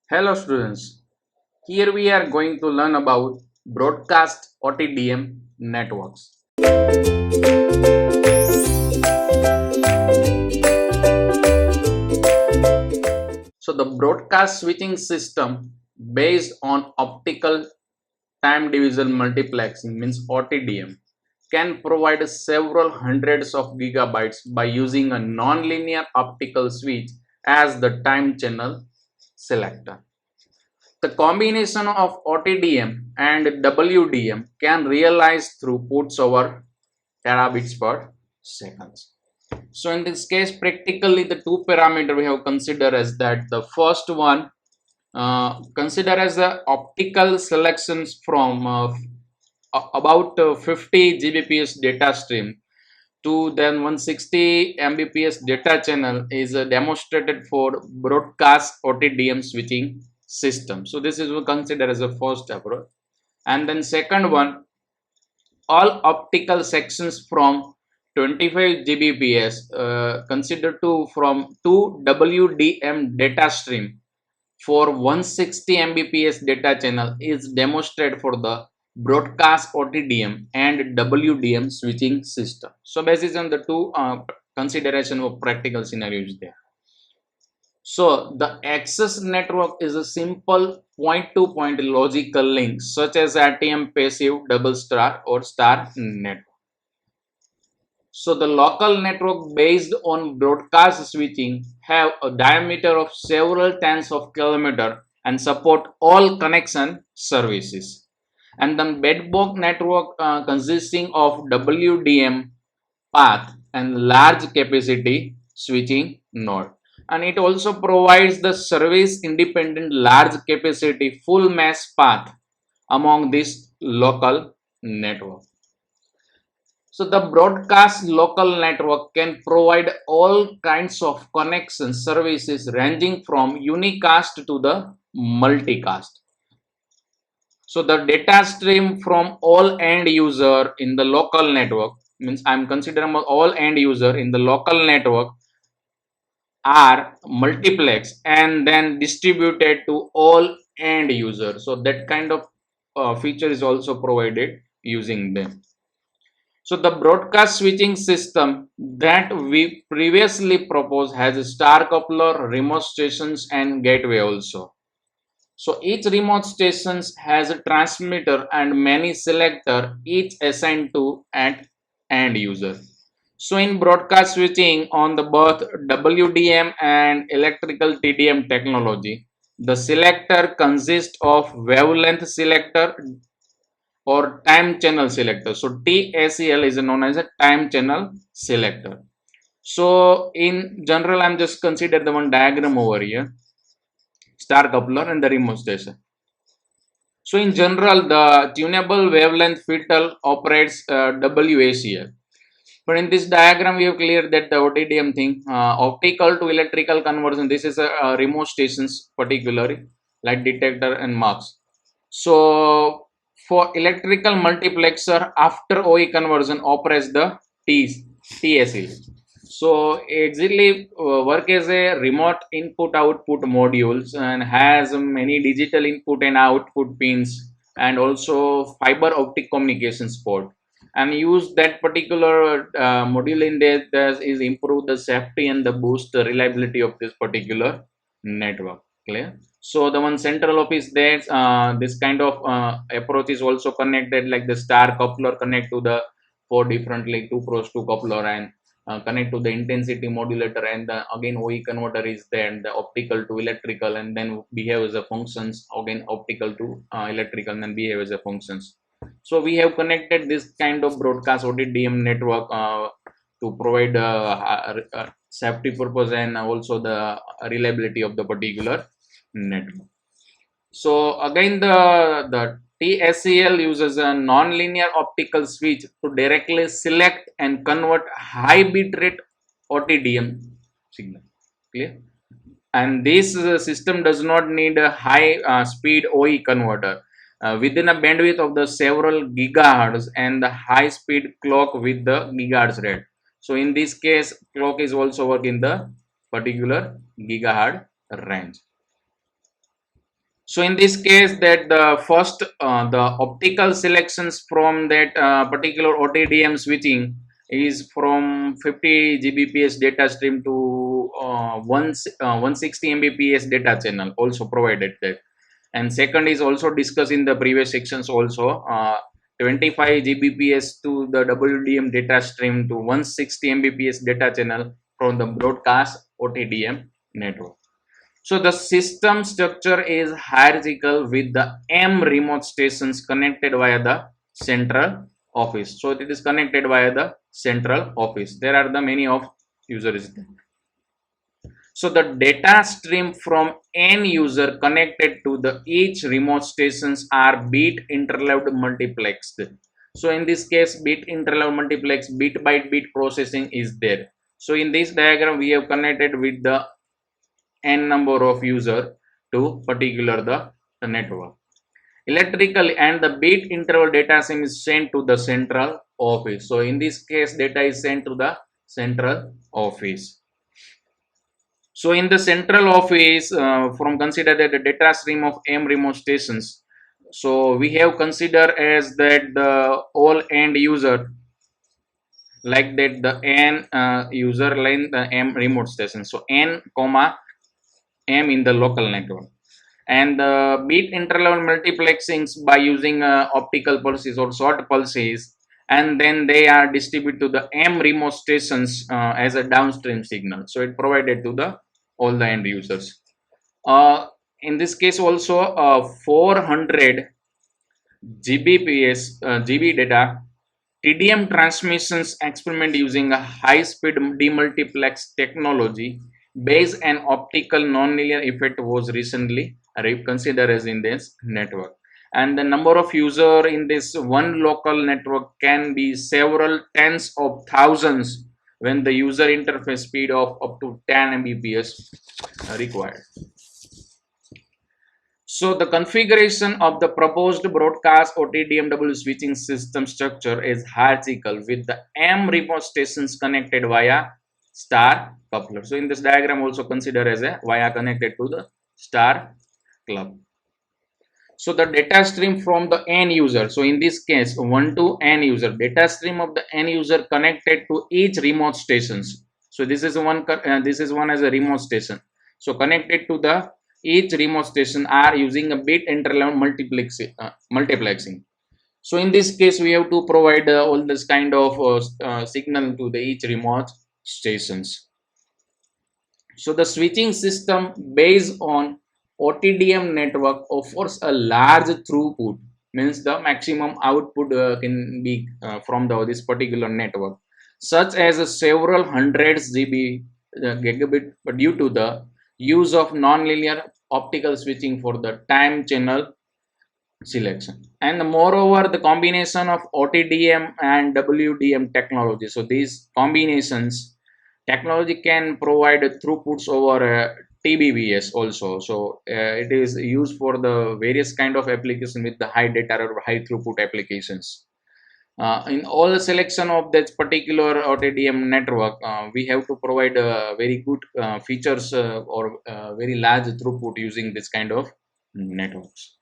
Hello students, here we are going to learn about broadcast OTDM networks. So the broadcast switching system based on optical time division multiplexing means OTDM can provide several hundreds of gigabytes by using a non-linear optical switch as the time channel selector. The combination of OTDM and WDM can realize throughputs over terabits per second. So in this case, practically the two parameter we have considered as that the first one consider as the optical selections from about 50 Gbps data stream to then 160 Mbps data channel is demonstrated for broadcast OTDM switching system. So this is considered as a first approach. And then second one, all optical sections from 25 Gbps considered to from 2 WDM data stream for 160 Mbps data channel is demonstrated for the broadcast OTDM and WDM switching system. So based on the two consideration of practical scenarios there. So the access network is a simple point-to-point logical link such as ATM passive double star or star network. So the local network based on broadcast switching have a diameter of several tens of kilometers and support all connection services. And then bedbox network consisting of WDM path and large capacity switching node. And it also provides the service independent large capacity full mesh path among this local network. So the broadcast local network can provide all kinds of connection services ranging from unicast to the multicast. So the data stream from all end user in the local network means I'm considering all end user in the local network are multiplex and then distributed to all end users. So that kind of feature is also provided using them. So the broadcast switching system that we previously proposed has a star coupler, remote stations and gateway also. So each remote stations has a transmitter and many selector, each assigned to an end user. So in broadcast switching on the both WDM and electrical TDM technology, the selector consists of wavelength selector or time channel selector. So TACL is known as a time channel selector. So in general, I'm just consider the one diagram over here, star coupler and the remote station. So in general, the tunable wavelength filter operates WACL. But in this diagram, we have cleared that the OTDM thing, optical to electrical conversion, this is a remote stations particularly, light detector and marks. So for electrical multiplexer, after OE conversion operates the TSL. So exactly work as a remote input output modules and has many digital input and output pins and also fiber optic communication port, and use that particular module in there that is improve the safety and the boost the reliability of this particular network. Clear? So the one central office there, this kind of approach is also connected like the star coupler connect to the four different like 2 pros 2 coupler and connect to the intensity modulator, and again OE converter is there, and the optical to electrical and then behave as a functions, again optical to electrical and then behave as a functions. So we have connected this kind of broadcast OTDM network to provide safety purpose and also the reliability of the particular network. So again the TSCL uses a non-linear optical switch to directly select and convert high bit rate OTDM signal. Clear? And this system does not need a high speed OE converter within a bandwidth of the several gigahertz and the high speed clock with the gigahertz rate. So in this case, clock is also work in the particular gigahertz range. So in this case, that the first the optical selections from that particular OTDM switching is from 50 Gbps data stream to 160 Mbps data channel also provided that. And second is also discussed in the previous sections also, 25 Gbps to the WDM data stream to 160 Mbps data channel from the broadcast OTDM network. So the system structure is hierarchical with the M remote stations connected via the central office. So it is connected via the central office. There are the many of users. So the data stream from n user connected to the each remote stations are bit interleaved multiplexed. So in this case, bit interleaved multiplex, bit by bit processing is there. So in this diagram, we have connected with the n number of user to particular the network. Electrical and the bit interval data stream is sent to the central office. So in this case, data is sent to the central office. So in the central office, from consider that the data stream of M remote stations. So we have considered as that the all end user, like that the n user line the M remote station. So n comma M in the local network, and the bit interlevel multiplexings by using optical pulses or short pulses, and then they are distributed to the M remote stations as a downstream signal. So it provided to the all the end users. In this case also 400 Gbps GB data TDM transmissions experiment using a high-speed demultiplex technology based on optical nonlinear effect was recently considered as in this network. And the number of user in this one local network can be several tens of thousands when the user interface speed of up to 10 Mbps required. So the configuration of the proposed broadcast OTDMW switching system structure is hierarchical with the M remote stations connected via star coupler. So in this diagram also consider as a via connected to the star club. So the data stream from the end user. So in this case, 1 to n user, data stream of the end user connected to each remote stations. So this is one as a remote station. So connected to the each remote station are using a bit interlevel multiplexing. So in this case, we have to provide all this kind of signal to the each remote stations. So the switching system based on OTDM network offers a large throughput, means the maximum output can be from this particular network, such as several hundreds GB gigabit, but due to the use of nonlinear optical switching for the time channel selection. And moreover, the combination of OTDM and WDM technology. So these combinations technology can provide throughputs over TBBS also. So it is used for the various kind of application with the high data or high throughput applications. In all the selection of that particular OTDM network, we have to provide very good features or very large throughput using this kind of networks.